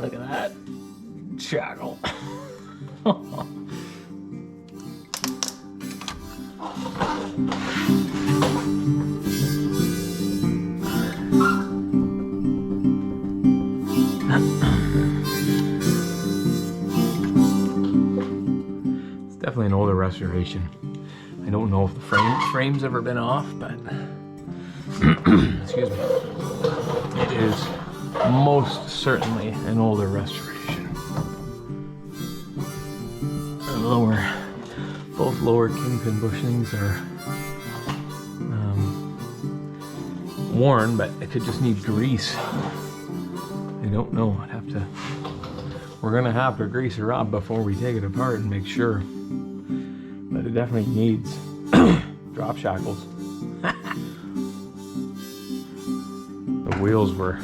Look at that shackle. It's definitely an older restoration. I don't know if the frame's ever been off, but excuse me. It is most certainly an older restoration. Both lower kingpin bushings are worn, but it could just need grease. I don't know. We're gonna have to grease her up before we take it apart and make sure. But it definitely needs drop shackles. The wheels were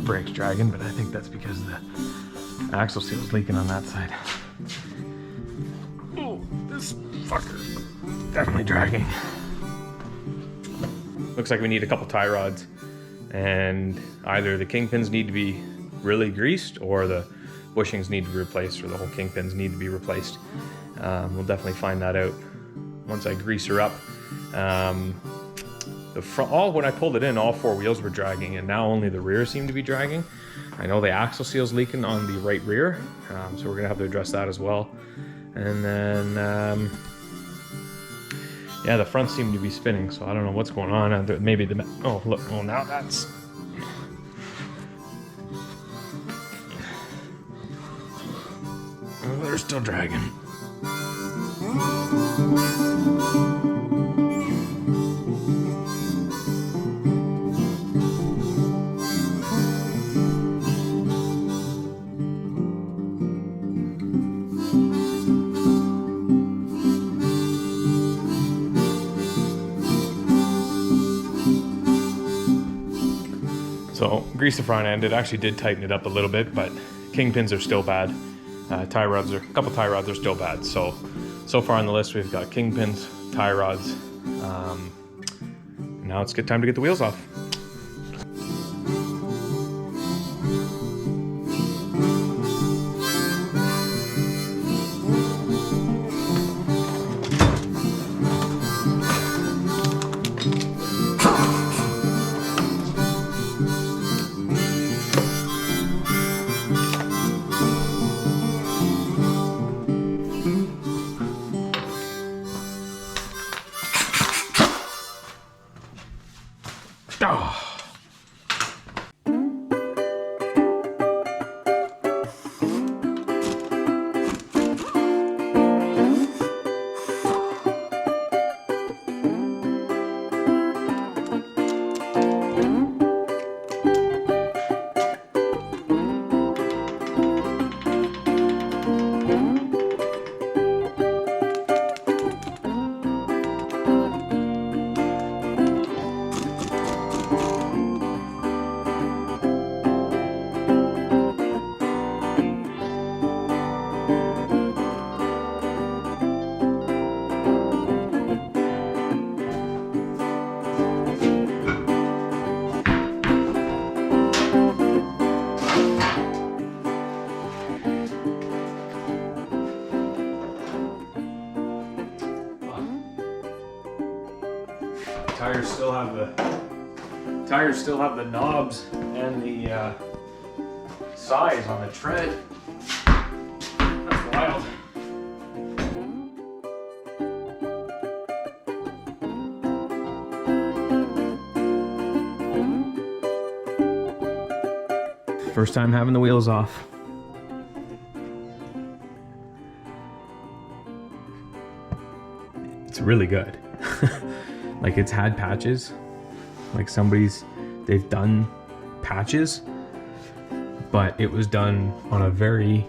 brake's dragging, but I think that's because the axle seal is leaking on that side. Oh, this fucker definitely dragging. Looks like we need a couple tie rods, and either the kingpins need to be really greased or the bushings need to be replaced, or the whole kingpins need to be replaced. We'll definitely find that out once I grease her up. The front, when I pulled it in, all four wheels were dragging, and now only the rear seemed to be dragging. I know the axle seal's leaking on the right rear, so we're gonna have to address that as well. And then, yeah, the front seemed to be spinning, so I don't know what's going on. Maybe oh look, oh now that's. Oh, they're still dragging. So grease the front end. It actually did tighten it up a little bit, but kingpins are still bad. A couple tie rods are still bad. So far on the list, we've got kingpins, tie rods. Now it's good time to get the wheels off. Oh. Tires still have the knobs and the size on the tread. That's wild. First time having the wheels off. It's really good. Like, it's had patches, Like they've done patches, but it was done on a very,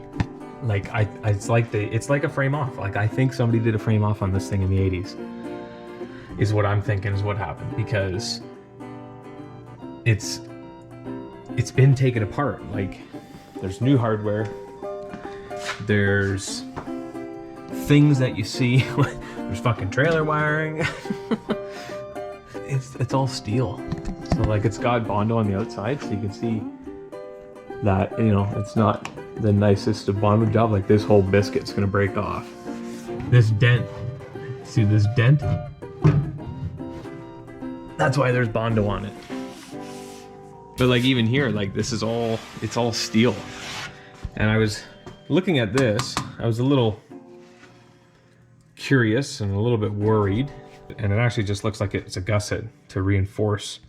like, it's like a frame off. Like, I think somebody did a frame off on this thing in the 80s, is what I'm thinking is what happened, because it's been taken apart. Like, there's new hardware, there's things that you see, there's fucking trailer wiring. It's all steel. So like, it's got Bondo on the outside, so you can see that, you know, it's not the nicest of Bondo job. Like, this whole biscuit's gonna break off. This dent, see this dent? That's why there's Bondo on it. But like, even here, like, this is all, it's all steel. And I was looking at this, I was a little curious and a little bit worried. And it actually just looks like it's a gusset to reinforce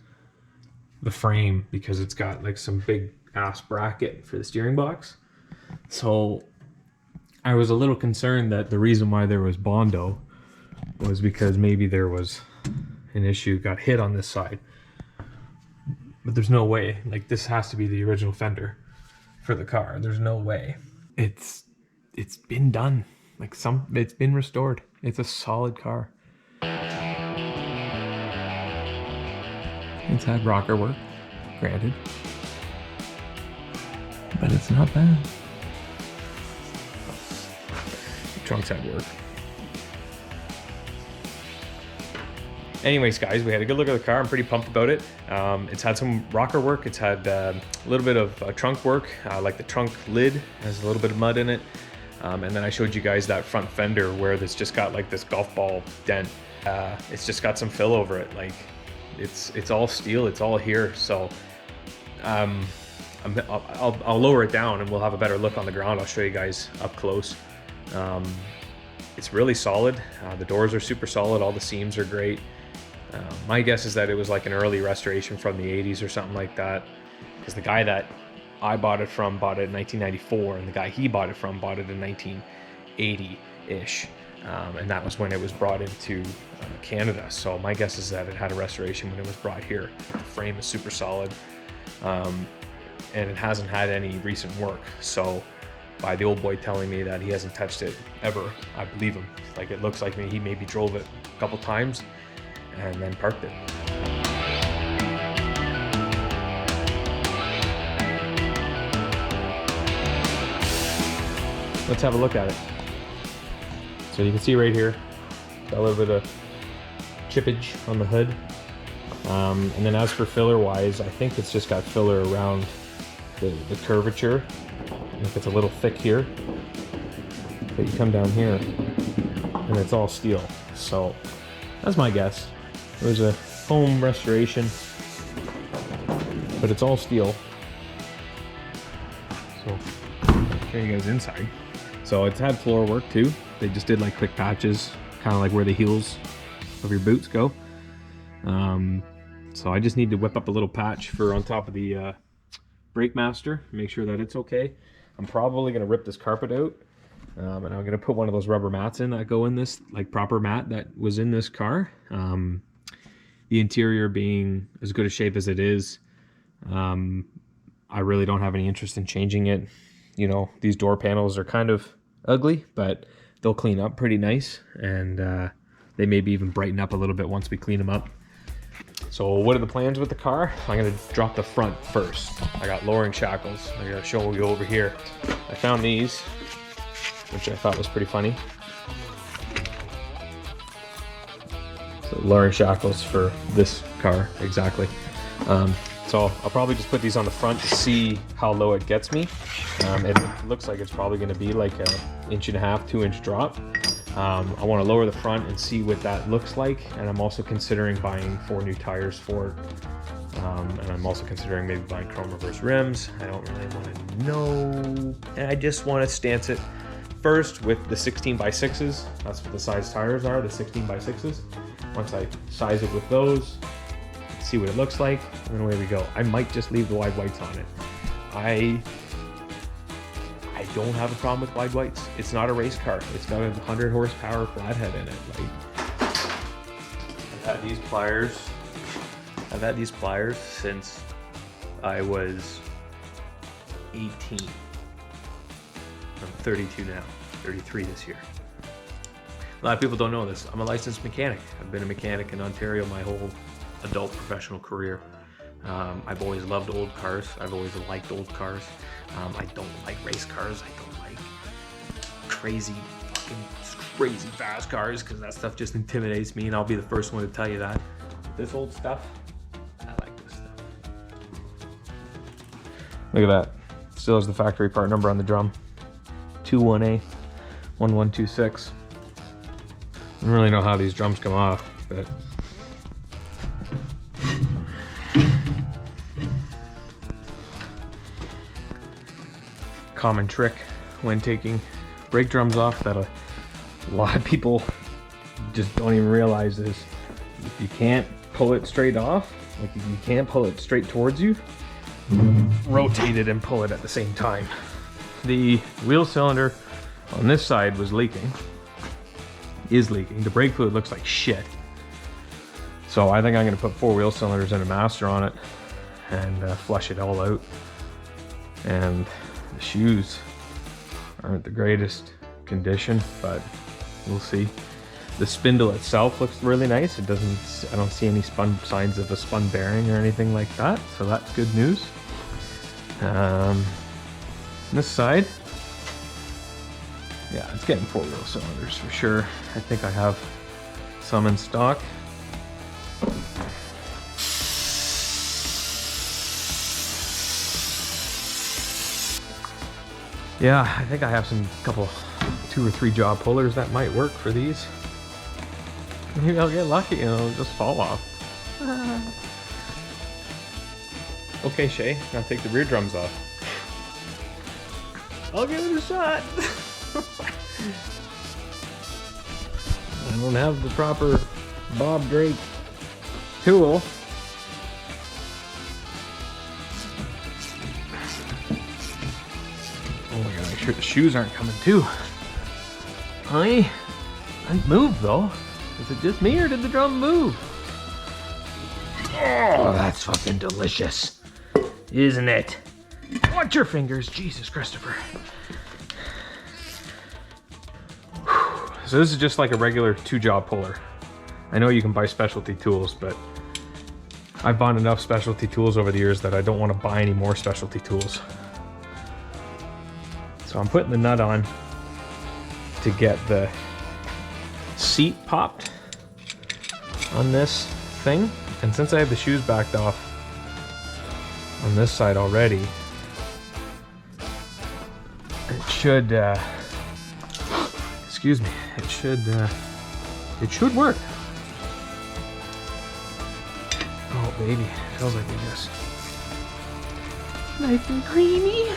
the frame, because it's got like some big ass bracket for the steering box. So I was a little concerned that the reason why there was Bondo was because maybe there was an issue, got hit on this side. But there's no way. Like, this has to be the original fender for the car. There's no way. It's been done. Like, it's been restored. It's a solid car. It's had rocker work, granted, but it's not bad. The trunks had work. Anyways, guys, we had a good look at the car. I'm pretty pumped about it. It's had some rocker work. It's had a little bit of trunk work, like the trunk lid has a little bit of mud in it. And then I showed you guys that front fender where it's just got like this golf ball dent. It's just got some fill over it. Like, it's all steel, it's all here. So I'll lower it down and we'll have a better look on the ground. I'll show you guys up close. It's really solid. The doors are super solid. All the seams are great. My guess is that it was like an early restoration from the 80s or something like that, because the guy that I bought it from bought it in 1994, and the guy he bought it from bought it in 1980-ish. And that was when it was brought into Canada. So my guess is that it had a restoration when it was brought here. The frame is super solid, and it hasn't had any recent work. So by the old boy telling me that he hasn't touched it ever, I believe him. Like, it looks like he maybe drove it a couple times and then parked it. Let's have a look at it. So you can see right here, got a little bit of chippage on the hood. And then as for filler wise, I think it's just got filler around the curvature. And if it's a little thick here, but you come down here and it's all steel. So that's my guess. It was a home restoration, but it's all steel. So I'll show you guys inside. So it's had floor work too. They just did like quick patches, kind of like where the heels of your boots go. So I just need to whip up a little patch for on top of the brake master, make sure that it's okay. I'm probably gonna rip this carpet out, and I'm gonna put one of those rubber mats in that go in this, like proper mat that was in this car. The interior being as good a shape as it is, I really don't have any interest in changing it. You know, these door panels are kind of ugly, but they'll clean up pretty nice, and they maybe even brighten up a little bit once we clean them up. So what are the plans with the car? I'm gonna drop the front first. I got lowering shackles. I gotta show you over here. I found these, which I thought was pretty funny. So lowering shackles for this car, exactly. So I'll probably just put these on the front to see how low it gets me. It looks like it's probably gonna be like a 1.5 to 2 inch drop. I want to lower the front and see what that looks like, and I'm also considering buying 4 new tires for it, and I'm also considering maybe buying chrome reverse rims. I don't really want to know, and I just want to stance it first with the 16x6s. That's what the size tires are, the 16x6s. Once I size it with those, see what it looks like, and then away we go. I might just leave the wide whites on it. I don't have a problem with wide whites. It's not a race car. It's got a 100 horsepower flathead in it. Like, I've had these pliers I've had these pliers since I was 18. I'm 32 now, 33 this year. A lot of people don't know this. I'm a licensed mechanic. I've been a mechanic in Ontario my whole adult professional career. I've always loved old cars. I've always liked old cars. I don't like race cars. I don't like crazy fast cars because that stuff just intimidates me, and I'll be the first one to tell you that. This old stuff, I like this stuff. Look at that. Still has the factory part number on the drum. 21A 1126. I don't really know how these drums come off, but common trick when taking brake drums off that a lot of people just don't even realize is if you can't pull it straight off, like if you can't pull it straight towards you, rotate it and pull it at the same time. The wheel cylinder on this side was leaking, is leaking. The brake fluid looks like shit. So I think I'm gonna put 4 wheel cylinders and a master on it and flush it all out. And the shoes aren't the greatest condition, but we'll see. The spindle itself looks really nice. It doesn't, I don't see any signs of a spun bearing or anything like that, so that's good news. This side, yeah, it's getting 4 wheel cylinders for sure. I think I have some in stock. Yeah, I think I have some 2 or 3 jaw pullers that might work for these. Maybe I'll get lucky and it'll just fall off. Okay, Shay, now take the rear drums off. I'll give it a shot. I don't have the proper Bob Drake tool. Oh my god, make sure the shoes aren't coming too. I moved though. Is it just me or did the drum move? Oh, that's fucking delicious. Isn't it? Watch your fingers, Jesus Christopher. So this is just like a regular 2-jaw puller. I know you can buy specialty tools, but I've bought enough specialty tools over the years that I don't want to buy any more specialty tools. So I'm putting the nut on to get the seat popped on this thing. And since I have the shoes backed off on this side already, it should, excuse me, it should work. Oh baby, feels like we just nice and creamy.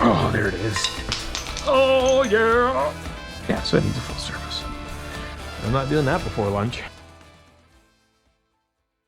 Oh, there it is. Oh yeah. Yeah, so it needs a full service. I'm not doing that before lunch.